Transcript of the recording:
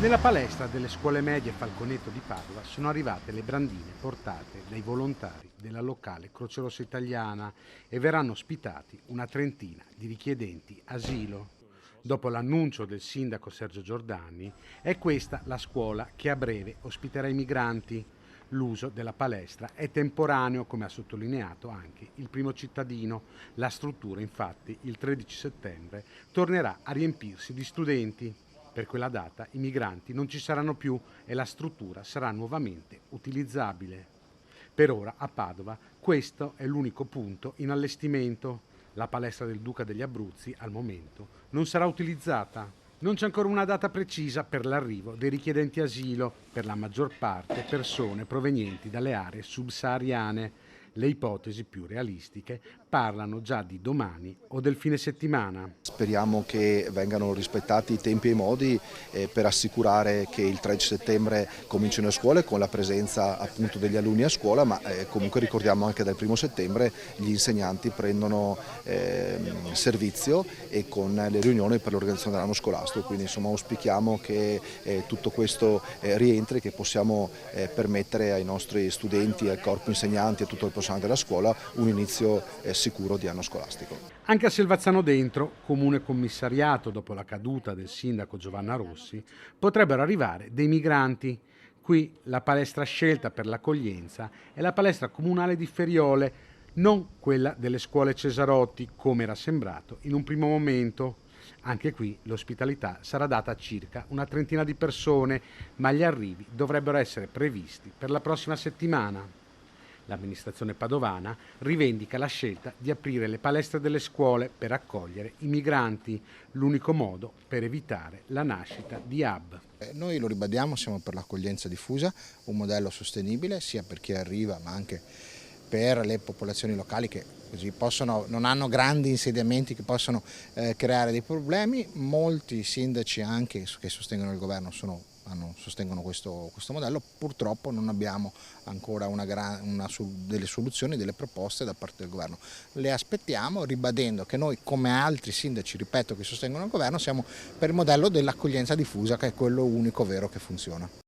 Nella palestra delle scuole medie Falconetto di Padova sono arrivate le brandine portate dai volontari della locale Croce Rossa Italiana e verranno ospitati una trentina di richiedenti asilo. Dopo l'annuncio del sindaco Sergio Giordani, è questa la scuola che a breve ospiterà i migranti. L'uso della palestra è temporaneo, come ha sottolineato anche il primo cittadino. La struttura, infatti, il 13 settembre tornerà a riempirsi di studenti. Per quella data i migranti non ci saranno più e la struttura sarà nuovamente utilizzabile. Per ora a Padova questo è l'unico punto in allestimento. La palestra del Duca degli Abruzzi al momento non sarà utilizzata. Non c'è ancora una data precisa per l'arrivo dei richiedenti asilo, per la maggior parte persone provenienti dalle aree subsahariane. Le ipotesi più realistiche parlano già di domani o del fine settimana. Speriamo che vengano rispettati i tempi e i modi per assicurare che il 13 settembre cominciano le scuole con la presenza appunto degli alunni a scuola, ma comunque ricordiamo anche dal 1 settembre gli insegnanti prendono servizio e con le riunioni per l'organizzazione dell'anno scolastico, quindi insomma auspichiamo che tutto questo rientri, che possiamo permettere ai nostri studenti, al corpo insegnanti e a tutto il personale della scuola un inizio sicuro di anno scolastico. Anche a Selvazzano Dentro, comune commissariato dopo la caduta del sindaco Giovanna Rossi, potrebbero arrivare dei migranti. Qui la palestra scelta per l'accoglienza è la palestra comunale di Feriole, non quella delle scuole Cesarotti, come era sembrato in un primo momento. Anche qui l'ospitalità sarà data a circa una trentina di persone, ma gli arrivi dovrebbero essere previsti per la prossima settimana. L'amministrazione padovana rivendica la scelta di aprire le palestre delle scuole per accogliere i migranti, l'unico modo per evitare la nascita di hub. Noi lo ribadiamo, siamo per l'accoglienza diffusa, un modello sostenibile sia per chi arriva ma anche per le popolazioni locali che così non hanno grandi insediamenti che possono creare dei problemi. Molti sindaci anche che sostengono il governo sostengono questo modello. Purtroppo non abbiamo ancora delle soluzioni, delle proposte da parte del governo. Le aspettiamo, ribadendo che noi, come altri sindaci, ripeto, che sostengono il governo, siamo per il modello dell'accoglienza diffusa, che è quello unico vero che funziona.